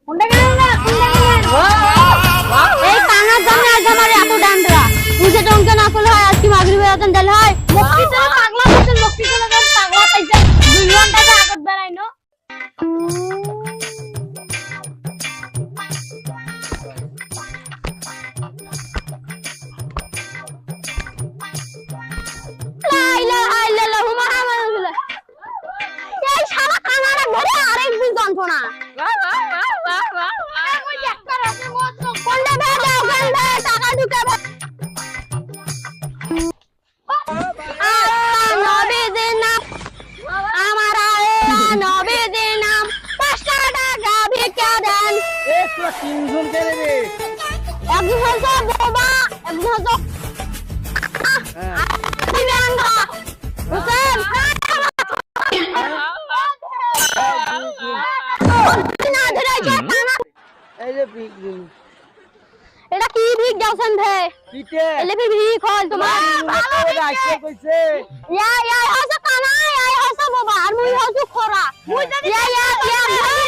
এই কানার জন্য আজ আমার এত ডান্ডা বুঝে জমকে না করলে হয় আজকে মাগরিবের আজান দিলে হয় মুক্তি তো পাগলা হচ্ছেন মুক্তি তো না পাগলা পাইছে 2 ঘন্টা আগে আগত বেরাইনো লা ইলাহা ইল্লাল্লাহু মুহাম্মাদুর রাসূলুল্লাহ এই শালা কানারে ধরে আরেক দিন যন্ত্রণা টাকা ঢুকে নবীদের নাম আমার নবীদের নাম 5 টাকা ভিক্ষা দেন তিনজন কেনে রে একজন হচ্ছে বাবা একজন হচ্ছে এটা কি ভিক যাওছেন ভে পিতে এলে ভিক হল তোমার আইছে কইছে ইয়া হচ্ছে কানা ইয়া হচ্ছে বাবা আর মুই হচ্ছে খোরা ইয়া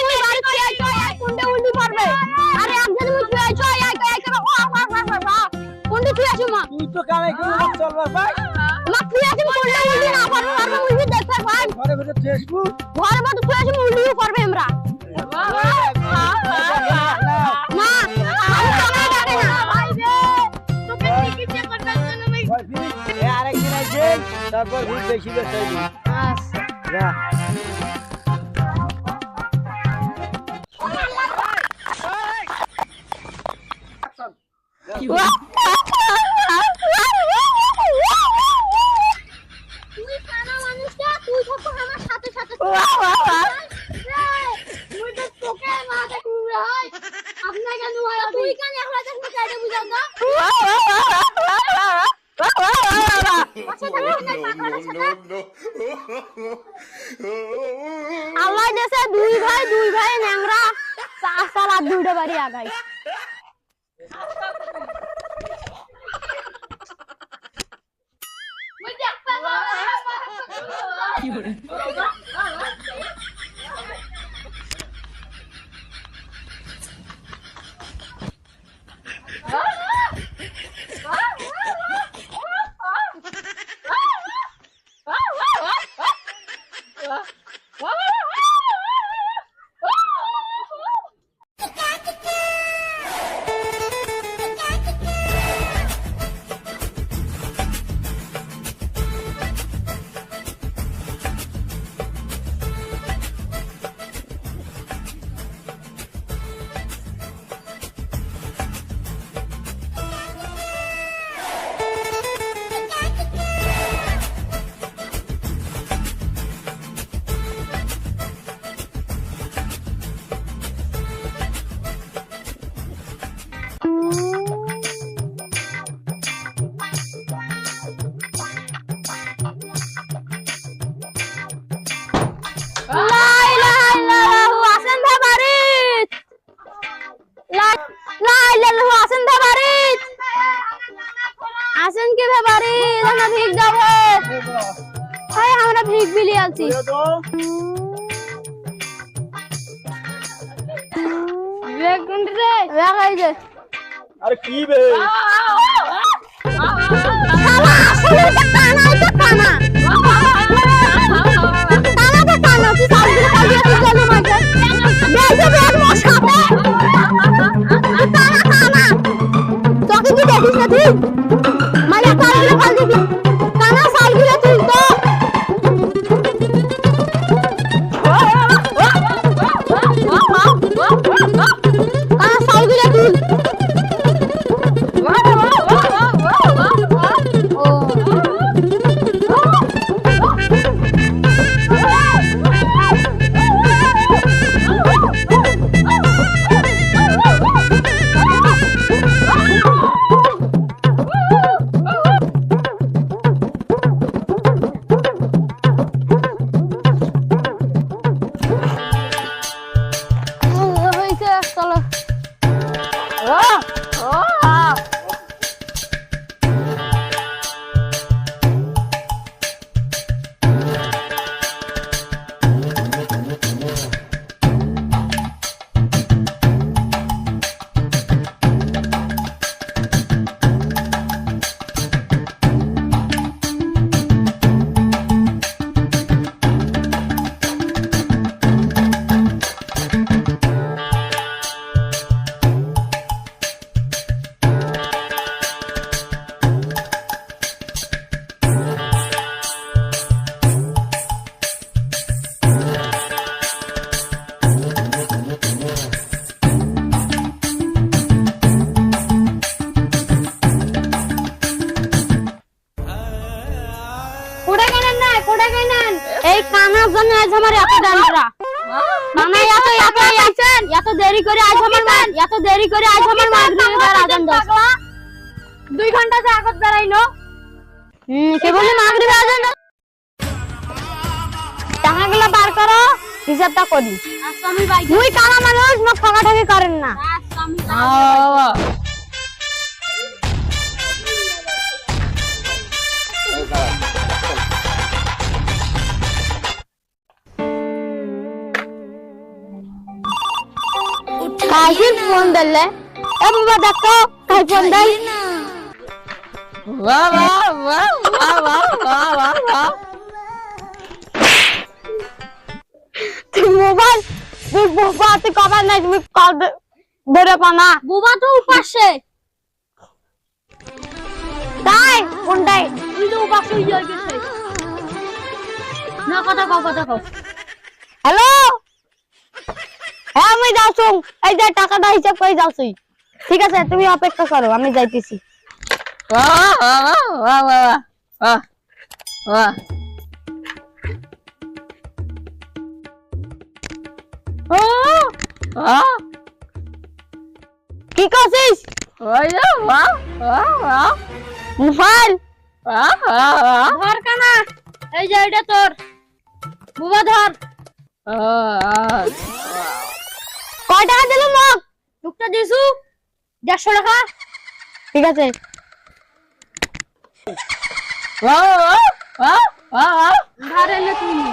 মুই বাড়ি তুই আইছো কোনটা উল্টি পারবে আরে একজন মুই তুই আইছো ইয়া কোনটা তুই আইছো মা তুই তো কানে গেল চলবা ভাই মা তুই আইছো কোনটা উল্টি না পারবে মুই দেখতে ভাই ঘরে ঘরে ফেসবুক ঘরে মত তুই আইছো উল্টিও করবে আমরা মা আরেকদিন আইছে তারপর ভিড় বেশি বেশি যা তুই কানা মানুষটা তুই থাকো আমার সাথে সাথে মুই তো তোকে মাথা কুড়া হয় আপনার কেন হয় তুই কানে এখন দেখতে চাইতে বুঝাও না আল্লাহ দেশে দুই ভাই ন্যাংরা চার আর দুইটা বাড়ি আগাই আসেন কি ব্যাপারে আমরা ভিক যাব হাই আমরা ভিক বিলি আছি বেগুন রে লাগাই দে আরে কি বে শালা আসলে তো কানা কানা তুই সামনে কালিয়ে তুই চলে মাঝে বেজে বেজ মশাতে কানা তোকে কি দেখিস না তুই মানে কানে ফাল দিবি কানা সাল গিয়ে তুই তো কানা সাল গিয়ে তুই কানার জন্য আজ আমার এত ডান্ডরা মানে এত দেরি করে আজ আমার মাগরিবের আজান দাও 2 ঘন্টা যে আগত দাঁড়াইনো কে বলে মাগরিবের আজান দাও টাকাগুলো বার করো হিসাবটা করি আচ্ছা আমি ভাই তুই কানা মানুষ মোক ঠকাঠকি করেন না আচ্ছা আমি কাহির ফোন দিলে এ বাবা দেখো কাই ফোন দেই বাহ বাহ বাহ বাহ বাহ বাহ বাহ তুই মোবাইল তুই বাবা তুই কবার নাই তুমি কল ধরে পানা বাবা তো উপাসে তাই কোনটাই তুই তো উপাসে হয়ে গেছে না কথা কও হ্যালো হ্যাঁ আমি যাচ্ছি এই যে টাকাটা হিসাব করে যাচ্ছি ঠিক আছে তুমি অপেক্ষা করো আমি যাইতেছি কি করছিস মোবাইল ধর কানা এই যে এটা তোর বুবা ধর কয় টাকা দিল মগ টুকটা দিছু 150 টাকা ঠিক আছে ধরে নে তুমি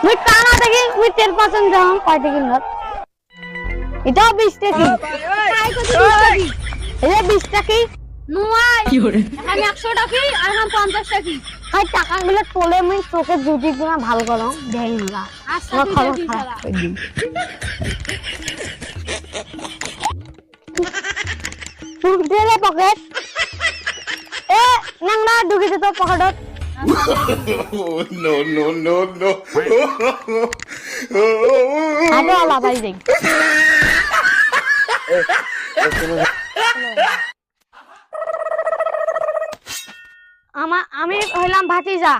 মুই টানা দেখি মুই 10% দাম কয় টাকা নট এটা 20 টাকা কাই কত 20 টাকা এটা 20 টাকা নুয়াই কি করে আমি 100 টাকা আর আমি 50 টাকা হাই টাকাগুলো তোলে মুই তোকে দুটি গুণা ভালো করো দেই না আচ্ছা খবর খারাপ করে দিই তুই পকেট এ নাংনা ঢুকে দে তো পকেটত no. আগে আলা ভাই দেখ আমি হইলাম ভাতিজা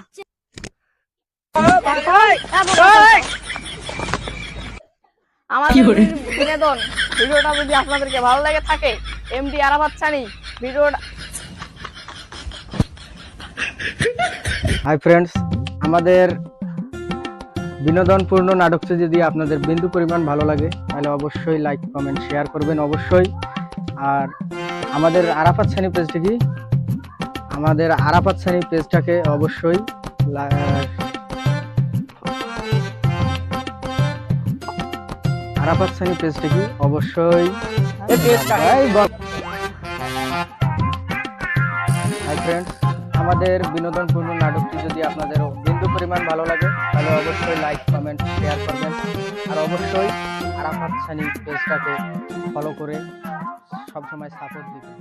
আমাদের বিনোদন ভিডিওটা যদি আপনাদেরকে ভালো লাগে থাকে এমডি আরাফাত সানি ভিডিওটা হাই ফ্রেন্ডস, আমাদের বিনোদনপূর্ণ নাটকটি যদি আপনাদের বিন্দু পরিমাণ ভালো লাগে তাহলে অবশ্যই লাইক কমেন্ট শেয়ার করবেন অবশ্যই। আর আমাদের আরাফাত সানি পেজটাকে অবশ্যই আরাফাত সানি পেজটাকে অবশ্যই হাই ফ্রেন্ডস, আমাদের বিনোদনপূর্ণ নাটকটি যদি আপনাদের বিন্দু পরিমাণ ভালো লাগে তাহলে অবশ্যই লাইক কমেন্ট শেয়ার করবেন আর অবশ্যই আরাফাত সানি পেজটাকে ফলো করে সবসময় সাপোর্ট দিবেন।